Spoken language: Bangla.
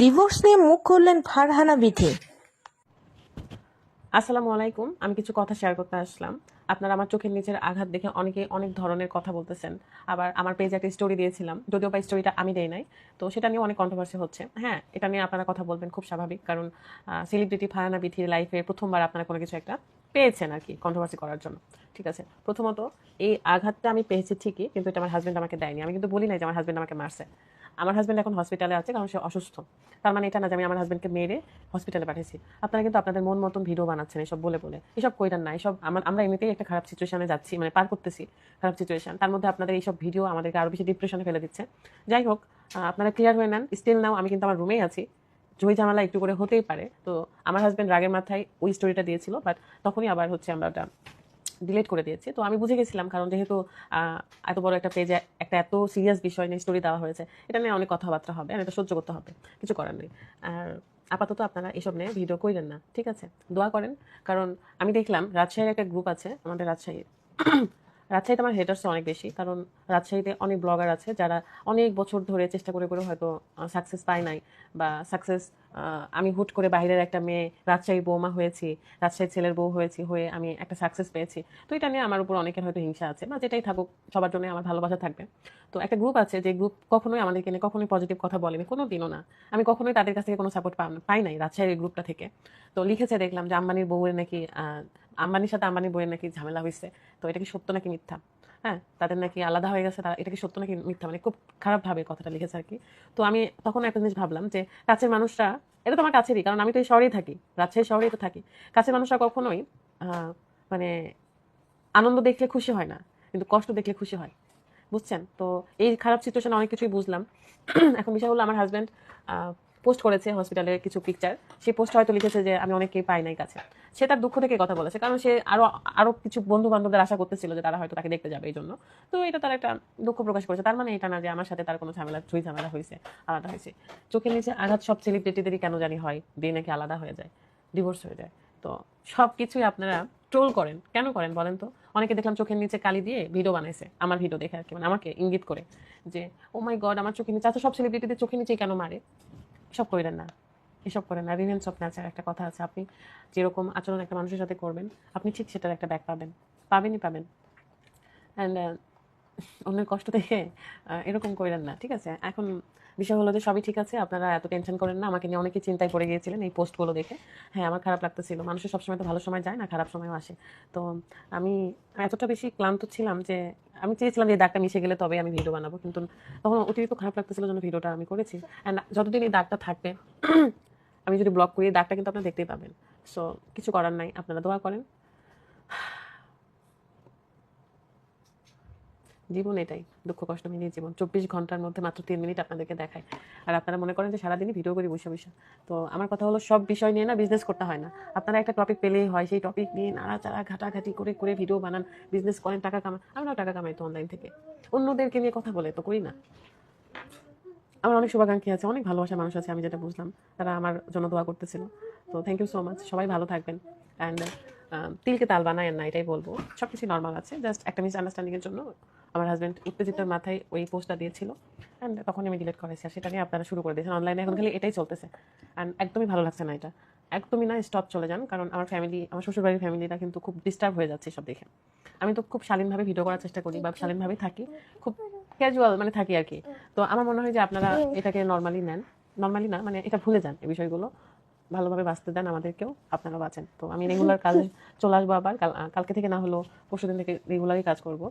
ডিভোর্স নিয়ে মুখ খুললেন ফারহানা বিথি। আসসালামু আলাইকুম। আমি কিছু কথা শেয়ার করতে আসলাম। আপনারা আমার চোখের নিচের আঘাত দেখে অনেকে অনেক ধরনের কথা বলতেছেন। আবার আমার পেজে একটা স্টোরি দিয়েছিলাম, যদিও বা স্টোরিটা আমি দেই নাই। তো সেটা নিয়ে অনেক কন্ট্রোভার্সি হচ্ছে। হ্যাঁ, এটা নিয়ে আপনারা কথা বলবেন, খুব স্বাভাবিক। কারণ সেলিব্রিটি ফারহানা বিথির লাইফে প্রথমবার আপনারা কোনো কিছু একটা পেয়েছেন আর কি, কন্ট্রোভার্সি করার জন্য। ঠিক আছে, প্রথমত এই আঘাতটা আমি পেয়েছি ঠিকই, কিন্তু এটা আমার হাজব্যান্ড আমাকে দেয়নি। আমি কিন্তু বলি নাই যে আমার হাজব্যান্ড আমাকে মারছে। আমার হাজব্যান্ড এখন হসপিটালে আছে, কারণ সে অসুস্থ। তার মানে এটা না যে আমি আমার হাজব্যান্ডকে মেরে হসপিটালে পাঠিয়েছি। আপনারা কিন্তু আপনাদের মন মতন ভিডিও বানাচ্ছেন এসব বলে বলে। এসব কইরান না। এসব আমরা এমনিতেই একটা খারাপ সিচুয়েশনে যাচ্ছি, মানে পার করতেছি খারাপ সিচুয়েশন। তার মধ্যে আপনাদের এইসব ভিডিও আমাদেরকে আরো বেশি ডিপ্রেশনে ফেলে দিচ্ছে। যাই হোক, আপনারা ক্লিয়ার হয়ে নেন। স্টিল নাও আমি কিন্তু আমার রুমেই আছি। ঝই ঝামেলা একটু করে হতেই পারে। তো আমার হাজব্যান্ড রাগের মাথায় ওই স্টোরিটা দিয়েছিল, বাট তখনই আবার হচ্ছে আমরা ওটা ডিলিট করে দিয়েছি। তো আমি বুঝে গেছিলাম, কারণ যেহেতু এত বড় একটা পেজে একটা এত সিরিয়াস বিষয় নিয়ে স্টোরি দেওয়া হয়েছে, এটা নিয়ে অনেক কথাবার্তা হবে আর এটা সহ্য করতে হবে, কিছু করার নেই। আর আপাতত আপনারা এসব নিয়ে ভিডিও কইরেন না, ঠিক আছে? দোয়া করেন। কারণ আমি দেখলাম রাজশাহীর একটা গ্রুপ আছে, আমাদের রাজশাহীর রাজশাহীতে আমার হেটার্স অনেক বেশি, কারণ রাজশাহীতে অনেক ব্লগার আছে যারা অনেক বছর ধরে চেষ্টা করে করে হয়তো সাকসেস পায় নাই, বা সাকসেস আমি হুট করে বাইরের একটা মেয়ে রাজশাহীর বৌমা হয়েছি, রাজশাহীর ছেলের বউ হয়েছি, হয়ে আমি একটা সাকসেস পেয়েছি। তো এটা নিয়ে আমার উপর অনেকের হয়তো হিংসা আছে, বা যেটাই থাকুক, সবার জন্য আমার ভালোবাসা থাকবে। তো একটা গ্রুপ আছে, যে গ্রুপ কখনোই আমাদেরকে নিয়ে কখনোই পজিটিভ কথা বলেনি, কোনো দিনও না। আমি কখনোই তাদের কাছ থেকে কোনো সাপোর্ট পাই নাই রাজশাহীর গ্রুপটা থেকে। তো লিখেছে দেখলাম যে আম্বানির বউয়ের নাকি আম্বানির সাথে আম্বানির বউয়ের নাকি ঝামেলা হয়েছে। তো এটা কি সত্য নাকি মিথ্যা? হ্যাঁ, তাদের নাকি আলাদা হয়ে গেছে, তারা এটা কি সত্য নাকি মিথ্যা, মানে খুব খারাপ ভাবে কথাটা লিখেছে আর কি। তো আমি তখন একটা জিনিস ভাবলাম যে কাছের মানুষরা, এটা তো আমার কাছেরই, কারণ আমি তো এই শহরেই থাকি, রাজশাহী শহরেই তো থাকি। কাছের মানুষরা কখনোই মানে আনন্দ দেখলে খুশি হয় না, কিন্তু কষ্ট দেখলে খুশি হয়, বুঝছেন? তো এই খারাপ সিচুয়েশনে অনেক কিছুই বুঝলাম। এখন বিষয় হলো, আমার হাজব্যান্ড পোস্ট করেছে হসপিটালের কিছু পিকচার। সেই পোস্ট হয়তো লিখেছে যে আমি অনেককেই পাই নাই কাছে। সে তার দুঃখ থেকে কথা বলেছে, কারণ সে আরো আরো কিছু বন্ধু বান্ধবদের আশা করতেছিল যে তারা হয়তো তাকে দেখতে যাবে এই জন্য। তো এটা তার একটা দুঃখ প্রকাশ করেছে। তার মানে এটা না যে আমার সাথে তার কোনো ঝামেলা হয়েছে, আলাদা হয়েছে। চোখের নিচে আঘাত সব সেলিব্রিটিদেরই কেন জানি হয়, দিয়ে নাকি আলাদা হয়ে যায়, ডিভোর্স হয়ে যায়। তো সব কিছুই আপনারা ট্রোল করেন, কেন করেন বলেন তো? অনেকে দেখলাম চোখের নিচে কালি দিয়ে ভিডিও বানাইছে, আমার ভিডিও দেখে আর কি, মানে আমাকে ইঙ্গিত করে যে ও মাই গড, আমার চোখের নিচে, আচ্ছা সব সেলিব্রিটিদের চোখের নিচেই কেন মারে? এসব করেন না, এসব করেন না। রিভেঞ্জ অফ নেচার একটা কথা আছে, আপনি যেরকম আচরণ একটা মানুষের সাথে করবেন, আপনি ঠিক সেটার একটা ব্যাক পাবেন, পাবেনই পাবেন। অ্যান্ড অন্যের কষ্ট দেখে এরকম করেন না, ঠিক আছে? এখন বিষয় হলো যে সবই ঠিক আছে, আপনারা এত টেনশন করেন না। আমাকে নিয়ে অনেকে চিন্তায় পড়ে গিয়েছিলেন এই পোস্টগুলো দেখে। হ্যাঁ, আমার খারাপ লাগতেছিল। মানুষের সবসময় তো ভালো সময় যায় না, খারাপ সময়ও আসে। তো আমি এতটা বেশি ক্লান্ত ছিলাম যে আমি চেয়েছিলাম যে এই দাগটা মিশে গেলে তবে আমি ভিডিও বানাবো, কিন্তু তখন অতিরিক্ত খারাপ লাগতেছিল জন্য ভিডিওটা আমি করেছি। অ্যান্ড যতদিন এই দাগটা থাকবে, আমি যদি ব্লগ করি, এই দাগটা কিন্তু আপনারা দেখতেই পাবেন। সো কিছু করার নাই, আপনারা দোয়া করেন। জীবন এটাই, দুঃখ কষ্ট মিলিয়ে জীবন। 24 ঘন্টার মধ্যে মাত্র 3 মিনিট আপনাদেরকে দেখায়, আর আপনারা মনে করেন যে সারাদিনই ভিডিও করি বসে বসে। তো আমার কথা হলো, সব বিষয় নিয়ে না বিজনেস করতে হয় না। আপনারা একটা টপিক পেলেই হয়, সেই টপিক নিয়ে নাড়াচাড়া ঘাটাঘাটি করে করে ভিডিও বানান, বিজনেস করেন, টাকা কামান। আমরাও টাকা কামাই তো অনলাইন থেকে, অন্যদেরকে নিয়ে কথা বলে তো করি না। আমার অনেক শুভাকাঙ্ক্ষী আছে, অনেক ভালোবাসার মানুষ আছে, আমি যেটা বুঝলাম তারা আমার জন্য দোয়া করতেছিল। তো থ্যাংক ইউ সো মাচ, সবাই ভালো থাকবেন। অ্যান্ড তিলকে তাল বানায়েন না, এটাই বলবো। সব কিছু নর্মাল আছে, জাস্ট একটা মিসআন্ডারস্ট্যান্ডিংয়ের জন্য আমার হাজব্যান্ড উত্তেজিত মাথায় ওই পোস্টটা দিয়েছিল, অ্যান্ড তখন আমি ডিলিট করেছি। আর সেটা নিয়ে আপনারা শুরু করে দিয়েছেন অনলাইনে, এখন খালি এটাই চলতেছে। অ্যান্ড একদমই ভালো লাগছে না এটা, একদমই না। স্টপ, চলে যান। কারণ আমার ফ্যামিলি, আমার শ্বশুরবাড়ির ফ্যামিলিটা কিন্তু খুব ডিস্টার্ব হয়ে যাচ্ছে সব দেখে। আমি তো খুব শালীনভাবে ভিডিও করার চেষ্টা করি, বা শালীনভাবেই থাকি, খুব ক্যাজুয়াল মানে থাকি আর কি। তো আমার মনে হয় যে আপনারা এটাকে নর্মালি নেন, নর্মালি না মানে এটা ভুলে যান, এই বিষয়গুলো ভালোভাবে বাঁচতে দেন, আমাদেরকেও, আপনারা বাঁচেন। তো আমি রেগুলার কাজে চলে আসবো আবার, কালকে থেকে না হলেও পরশুদিন থেকে রেগুলারই কাজ করব।